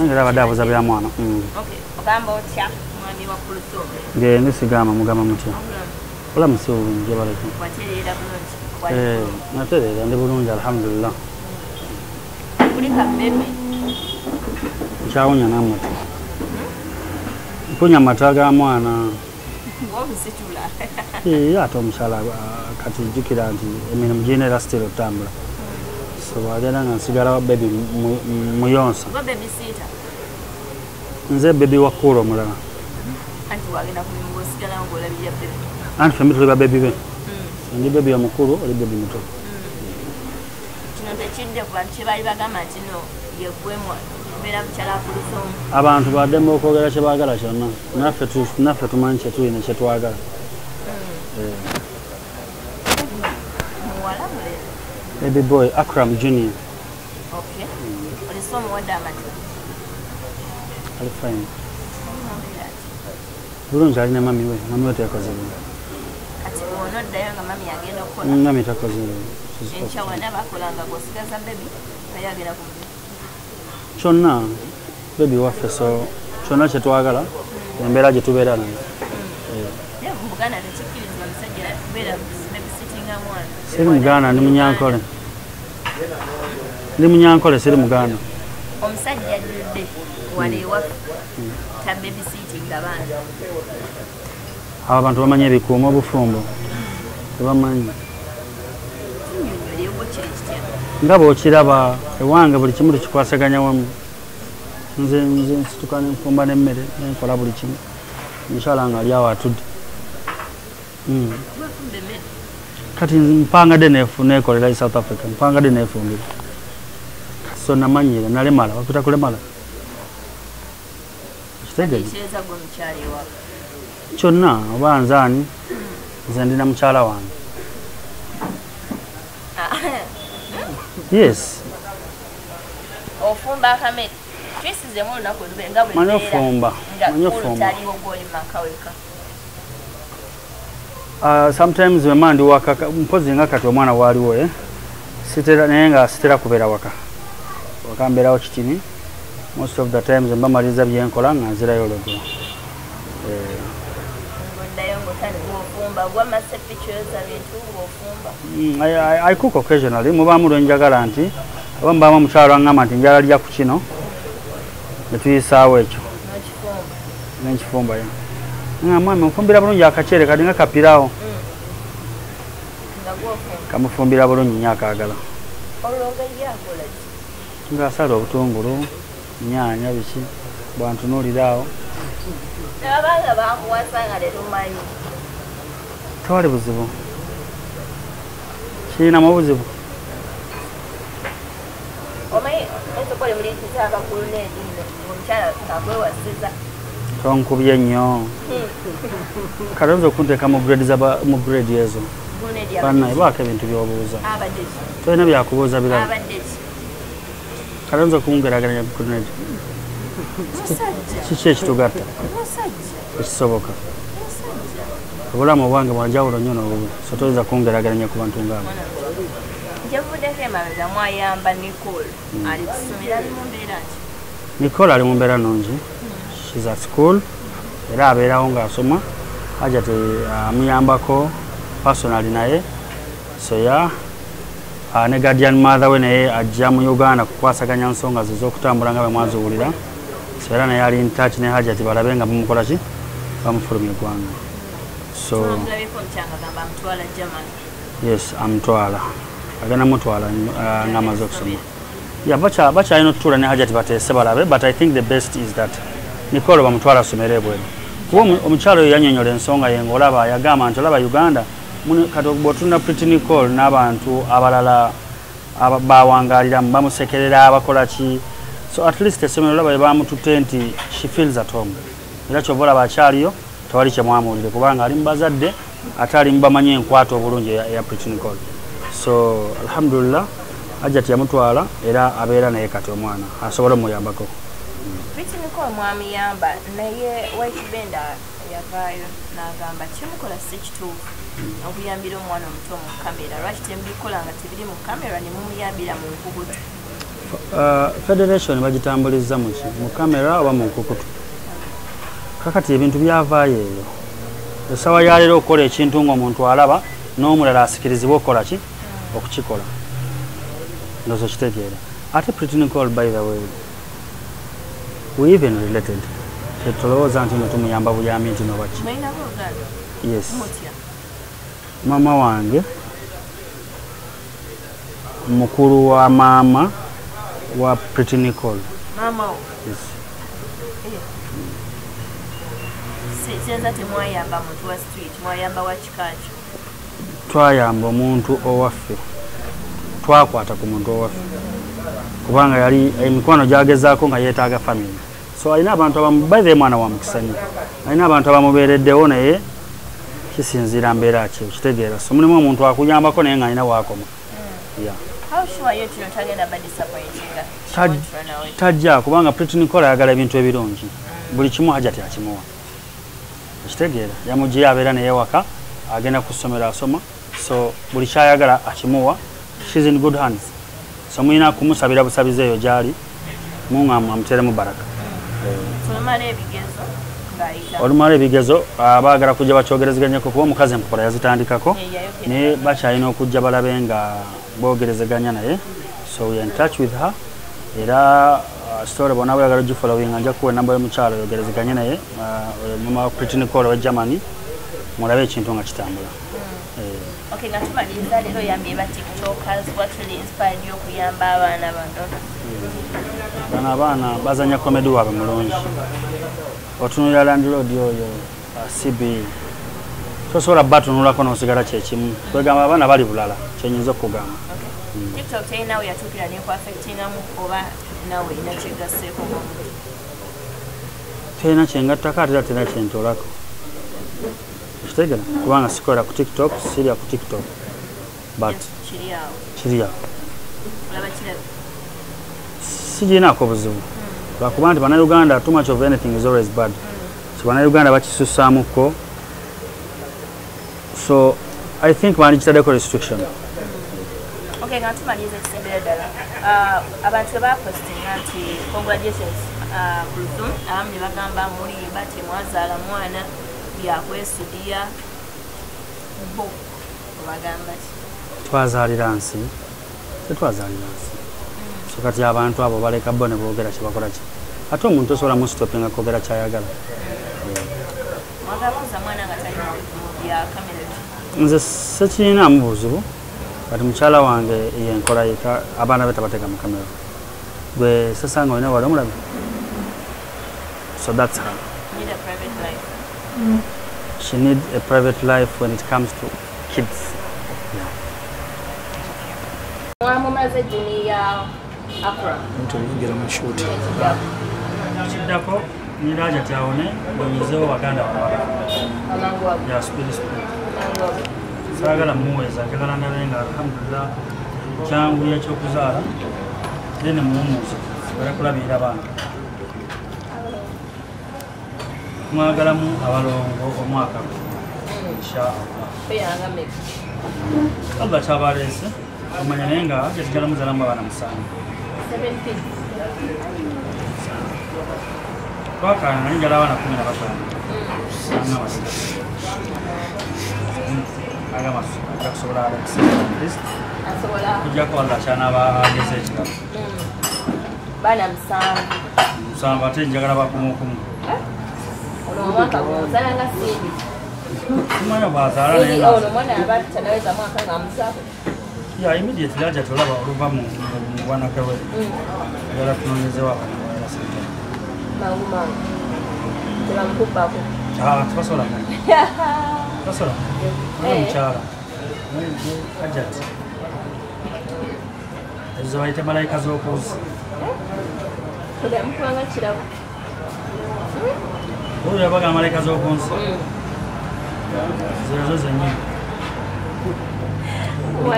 Ngira badabu za bya mwana. Okay. Ogamba otya mwami wa Kuluthum. Nge nisigama mugama mutya. Ola musiwo nje baleko. Waterera bulungi. Naterera ndi bulungi alhamdulillah. Kulika bebe. Chawonya namwe. Kunya mataga mwana. Wabisitula. Ate omusala kati jukira nti emirimu girina still otambula. So wagenda nga nsigala baby muyonsa. Baby sita. Nze baby wakulu mulala. Anti wagenda kulimu osigala ngola bya baby. Anti family tuli ba baby be. Ndi baby omukulu oli baby muto. Kino tekidde ku bantu kye bali bagamba nti no yeggwemu beera mukyala Kuluthum. Abantu baddemu okwogera kye baagala kyonna. Naffe tumanyi kye tulina kye twagala. Baby boy, Acram Junior. Okay. Oli so muwadde amata. Ali fine. Bulungi alina mami we. Mami we teyakoze bulungi. Kati onoddayo nga mami agenda okukola. Mami takoze bulungi. Enkya wonna bakolanga gw'osigaza baby naye agenda ku kyonna baby waffe so kyonna kye twagala embeera gye tubeera nayo. Mu Buganda tekikkirizibwa musajja kubeera babysittinga mwana. Siri Muganda ndi Munyankole. Ndi Munyankole siri Muganda. Omusajja ajjudde wano ewaffe ta babysittinga baana. Abo abantu bamanyi ebikuuma obufumbo tebamanyi. Nga bw'okiraba ewange buli kimu tukikwasaganya wamu. Nze nsituka n'enfumba n'emmere nenkola buli kimu. Inshallah nga ali awo atudde. Kati mpangadde neekolera i South Africa. Mpangadde neefumbira. So namanyire nalemala wakuta kulemala. Kitegeeza gwe mukyala ewaka. Kyonna oba nzaani nze ndina mukyala wange. Yes. Ofumba akamere. Twisizzemu olunaku olube nga bwe Manyi ofumba. Manyi ofumba. Taliwo gw'oli makaweka. Sometimes wema ndi waka mpozi nga kati omwana waliwo sitera naye nga sitera kubeera waka. Waka mbeerawo kitini. Most of the times mba maliza byenkola nga nzirayo olugero. I cook occasionally. Mubamu lwenjagala nti oba mbamu mukyalo angamba nti njala lya ku kino netuyisaawo ekyo n'ekifumba yo nga mwami mufumbira bulungi akaceere kadi nga kapirawo kamufumbira bulungi nnyo akaagala ngaasala obutungulu nnyaanya biki bwantunuuliraawo tewali buzibu kirinamu obuzibu tonkubye nnyo kalonza okunteeka mu grade ezo bannaye baako ebintu by'obuuza tolina byakubuuza birala kalonza okungeraganya grade kiki ekitugatta ekisoboka obulamu obwange bwanjawulo nnyo n'obubi so toyinza kungeraganya ku bantu ngaabo. Nicole ali mu mbeera nnungi. She's at school. Era abeerawo ng'asoma. Hajjat amuyambako personally naye. So ne guardian mother we naye ajja mu Uganda kukwasaganya nsonga ze z'okutambula nga bwe mwaziwulira. So era naye ali in touch ne Hajjat balabe nga bamukola ki bamufulumya eggwanga. So yes, amutwala. Agana mutwala ng'amaze okusoma. Bakyalina otutuula ne Hajjat bateese balabe, but I think the best is that Nicole bamutwala asomere ebweru. Kuba omukyalo oyo yannyonnyola ensonga ye ng'olaba yagamba nti olaba Uganda kati bw'otunda Pretty Nicole n'abantu abalala bawangaaliramu bamusekerera abakola ki. So at least essomero olaba bamutute nti she feels at home. Era kyova olaba akyaliyo tewali kye mwamuwulire kubanga ali mu bazadde ate ali mu bamanyi enkwata obulungi eya Pretty Nicole. So alhamdulillah Hajjat yamutwala era abeera naye kati omwana asobole omuyambako. Pretty Nicole mwamuyamba naye Waitibenda yavaayo n'agamba kimukola si kituufu okuyambira omwana omuto mu kamera lwaki tembikola nga tebiri mu kamera ne mumuyambira mu nkubuto. Federation bagitambuliza mu kamera oba mu nkukutu. Kakati ebintu byavaayo eyo. Esawa ya leero okukola ekintu ng'omuntu alaba n'omulala asikirizibwa okukola ki? Okukikola. Ndozo kitegeera. Ate Pretty Nicole, by the way, we even related. Tetolowooza nti tumuyamba buyambi nti nobaki. Yes. Mama wange mukulu wa mama wa Pretty Nicole. Mama. Yes. Sinza temwayamba muntu wa street, mwayamba wa kikacho. Twayamba omuntu owaffe. Twakwata ku muntu owaffe. Kubanga yali emikwano gyagezaako nga yeetaaga family. So alina abantu abamu by the mwana wa mukisani. Alina abantu abamubeereddewo naye kisinziira mbeera ki okitegeera. So mulimu omuntu akuyambako naye nga alina waakoma. Yeah. How sure are you to not again about disappointing? Tajja kubanga Pretty Nicole ayagala ebintu ebirungi. Buli kimu Hajjat akimuwa. Okitegeera. Yamugye abeera naye waka agenda ku ssomero asoma. So buli kyayagala akimuwa. She's in good hands. So muyina kumusabira busabize eyo gyali. Mungu amuteremu baraka. Olumala ebigezo abaagala kujja bakyogerezeganyako kuba omukazi empola yazitandikako naye bakyalina okujja balabe nga boogerezeganya naye. So we are in touch with her. Era story bona bwagala gifollowing anja kuwa namba y'omukyalo yogerezeganye naye mama Pretty Nicole wa Germany mulabe ekintu nga kitambula. Okay, ngatumaliza lero yambye ba TikTokers, what really inspired you okuyamba abaana bano? Abaana bazanya comedy waabwe mulungi. Otunulira Land Road oyo CB. Tosobola batunulako n'osigala kyekimu. Kwegamba abaana bali bulala kyenyinza okugamba. TikTok tey nawe yatuukira nekwafectingamu oba nawe ina kyegasseeko? Tena kyengattako ate era tena kyentolako. Kitegera kubanga sikolera ku TikTok, sirya ku TikTok. But kiri awo. Olaba kirabe? Sijinaako buzibu. Lwakuba nti Bannayuganda, too much of anything is always bad. So Bannayuganda bakisussaamuko. So I think bandikitaddeko restriction. Okay, ngatumaliza ekisembera ddala. Abantu bapostinga nti congratulations Kuluthum, abamu ne bagamba muli bati mwazaala mwana byakwesudiya bo obagamba ki? Twazaalira nsi. Tetwazaalira nsi. So kati abantu abo baleka bo ne boogera kye bakola ki. Ate omuntu osobola mustopinga kwogera kyayagala. Mwagakuza mwana nga tali mu bya kamera ki? Nze sekirinamu buzibu. Kati mukyala wange yenkola yeka abaana be tabateeka mu kamera. Gwe sasanga olina wali omulabi. So that's her. You need a private life. She needs a private life when it comes to kids. Mwamumaze junior Acram. Ntuyingira mu shoot. Kiddako ni Hajjat awone bonyezeewo baganda bawala. Amangu ago. Ya speed. Amangu ago. Sagala muweza njagala ndabe nga alhamdulillah kyangu ekyokuzaala nene muwumuzi barakulabira abantu. Mwagalamu abalongo omwaka inshallah. Allah kyabalese omanya naye nga kyesigala muzalamu abaana musanvu. 17. Twakaana njala abaana 15. Agakusobola kujjako Allah kyanaaba ageze ekirala. Baana musanvu ate njagala bakumukumu. Ono omwaka gw'ozaala nga Simbi. Simanya bw'azaala naye ono omwana aba tanaweza mwaka nga amuzaako. Yeah, immediately Hajjat olaba oluva mu bwanake we. Njagala tunoonyezeewo akanawera sente. Mangu mangu. Tebamukubbako. Tebasobola. Tasobola. Omukyala. Hajjat. Ezo bayita malayika z'okuuzi. Mukubanga kirabo. Oyo yabaga malayika z'okunsi. Zezo zennyini.